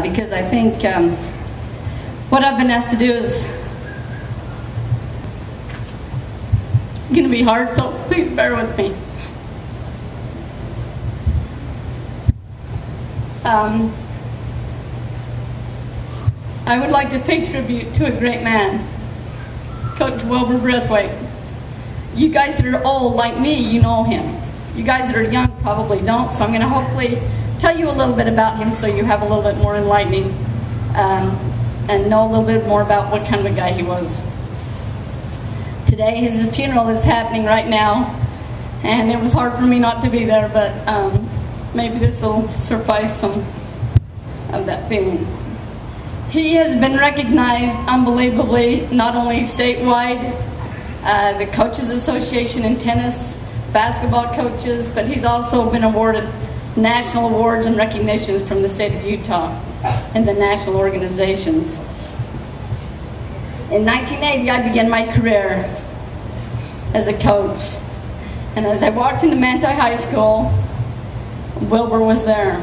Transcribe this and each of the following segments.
because I think what I've been asked to do is going to be hard, so please bear with me. I would like to pay tribute to a great man, Coach Wilbur Brathwaite. You guys that are old like me, you know him. You guys that are young probably don't, so I'm going to hopefully tell you a little bit about him so you have a little bit more enlightening and know a little bit more about what kind of a guy he was. Today his funeral is happening right now, and it was hard for me not to be there, but maybe this will suffice some of that feeling. He has been recognized unbelievably, not only statewide, the Coaches Association in tennis, basketball coaches, but he's also been awarded national awards and recognitions from the state of Utah and the national organizations. In 1980, I began my career as a coach. And as I walked into Manti High School, Wilbur was there.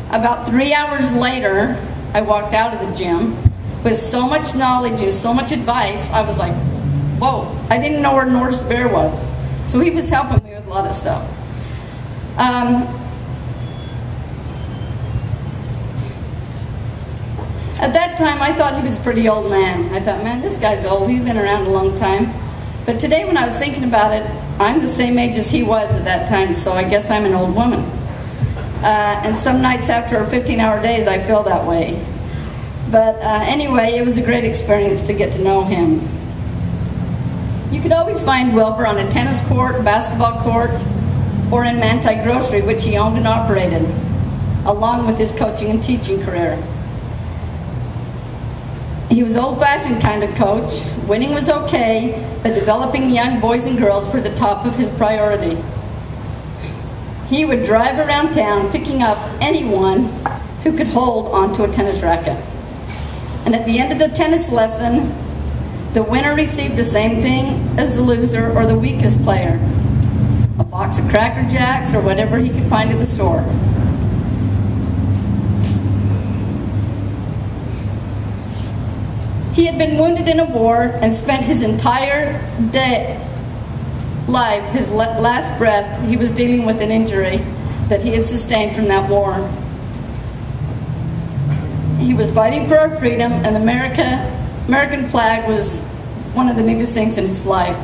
About 3 hours later, I walked out of the gym with so much knowledge and so much advice, I was like, whoa, I didn't know where North Bear was. So he was helping me with a lot of stuff. At that time, I thought he was a pretty old man. I thought, man, this guy's old. He's been around a long time. But today, when I was thinking about it, I'm the same age as he was at that time, so I guess I'm an old woman. And some nights after 15-hour days, I feel that way. But anyway, it was a great experience to get to know him. You could always find Wilbur on a tennis court, basketball court, or in Manti Grocery, which he owned and operated, along with his coaching and teaching career. He was old-fashioned kind of coach. Winning was okay, but developing young boys and girls were the top of his priority. He would drive around town picking up anyone who could hold onto a tennis racket. And at the end of the tennis lesson, the winner received the same thing as the loser or the weakest player. A box of Cracker Jacks or whatever he could find at the store. He had been wounded in a war and spent his entire life, his last breath, he was dealing with an injury that he had sustained from that war. He was fighting for our freedom, and the American flag was one of the biggest things in his life.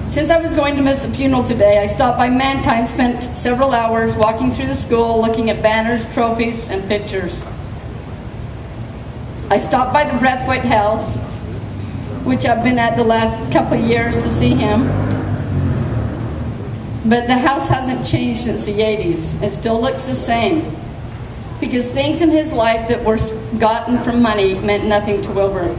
Since I was going to miss the funeral today, I stopped by Manti and spent several hours walking through the school, looking at banners, trophies, and pictures. I stopped by the Brathwaite House, which I've been at the last couple of years to see him. But the house hasn't changed since the 80s. It still looks the same. Because things in his life that were gotten from money meant nothing to Wilbur.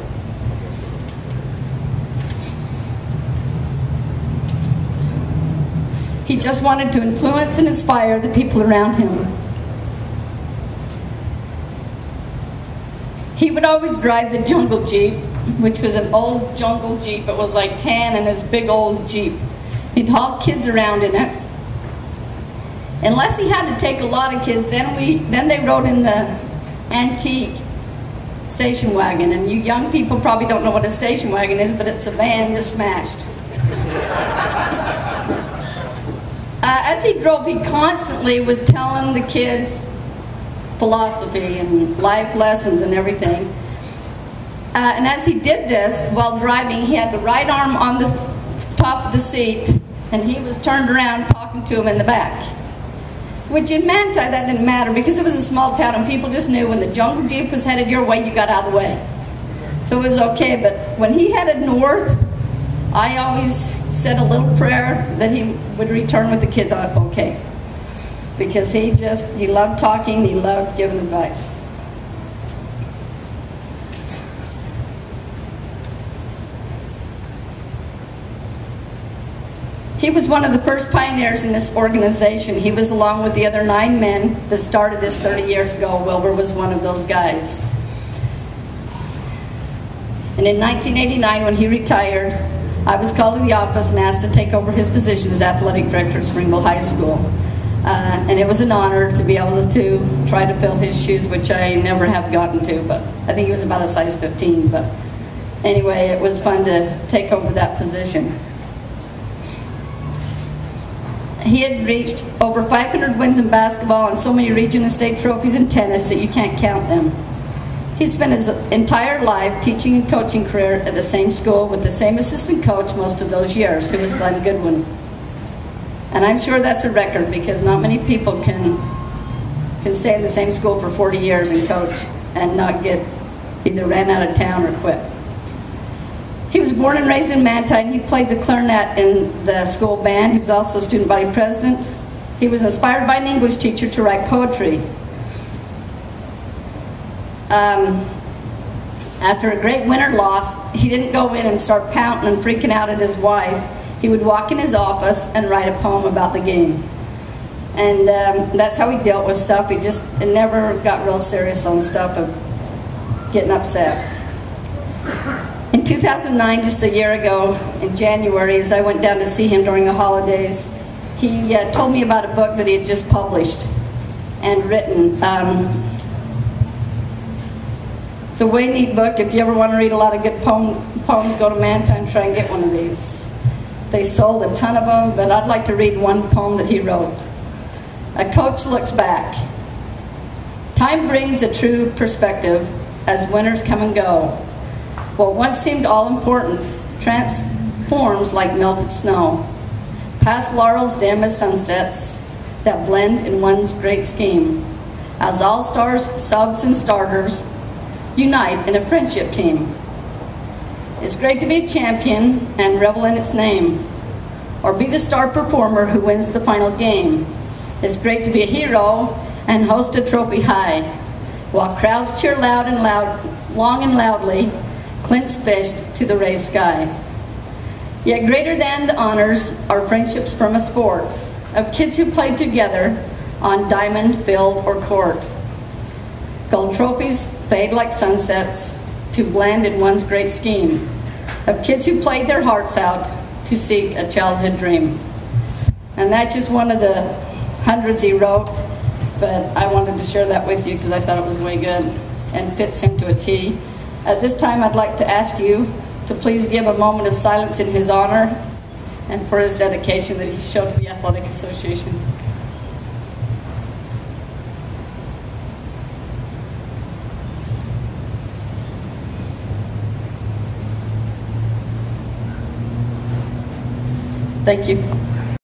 He just wanted to influence and inspire the people around him. He would always drive the jungle Jeep, which was an old jungle Jeep. It was like tan and this big old Jeep. He'd haul kids around in it. Unless he had to take a lot of kids, then they rode in the antique station wagon. And you young people probably don't know what a station wagon is, but it's a van just smashed. As he drove, he constantly was telling the kids philosophy and life lessons and everything. And as he did this while driving, he had the right arm on the top of the seat, and he was turned around talking to him in the back. Which in Manti, that didn't matter because it was a small town and people just knew when the jungle Jeep was headed your way, you got out of the way. So it was okay, but when he headed north, I always said a little prayer that he would return with the kids okay. Because he loved talking, he loved giving advice. He was one of the first pioneers in this organization. He was along with the other 9 men that started this 30 years ago. Wilbur was one of those guys. And in 1989, when he retired, I was called to the office and asked to take over his position as athletic director at Springville High School. And it was an honor to be able to try to fill his shoes, which I never have gotten to, but I think he was about a size 15. But anyway, it was fun to take over that position. He had reached over 500 wins in basketball and so many region and state trophies in tennis that you can't count them. He spent his entire life teaching and coaching career at the same school with the same assistant coach most of those years, who was Glenn Goodwin. And I'm sure that's a record, because not many people can stay in the same school for 40 years and coach and not get either ran out of town or quit. He was born and raised in Mantine. He played the clarinet in the school band. He was also student body president. He was inspired by an English teacher to write poetry. After a great winter loss, he didn't go in and start pouting and freaking out at his wife. He would walk in his office and write a poem about the game. And that's how he dealt with stuff. He just never got real serious on stuff of getting upset. In 2009, just a year ago, in January, as I went down to see him during the holidays, he told me about a book that he had just published and written. It's a way neat book. If you ever want to read a lot of good poems, go to Mantine, try and get one of these. They sold a ton of them, but I'd like to read one poem that he wrote. A coach looks back. Time brings a true perspective as winters come and go. What once seemed all important transforms like melted snow. Past laurels dim as sunsets that blend in one's great scheme. As all-stars, subs, and starters unite in a friendship team. It's great to be a champion and revel in its name, or be the star performer who wins the final game. It's great to be a hero and host a trophy high, while crowds cheer loud and long and loudly, Clint's fished to the raised sky. Yet greater than the honors are friendships from a sport of kids who played together on diamond, field, or court. Gold trophies fade like sunsets to blend in one's great scheme of kids who played their hearts out to seek a childhood dream. And that's just one of the hundreds he wrote, but I wanted to share that with you because I thought it was way good and fits him to a T. At this time, I'd like to ask you to please give a moment of silence in his honor and for his dedication that he showed to the Athletic Association. Thank you.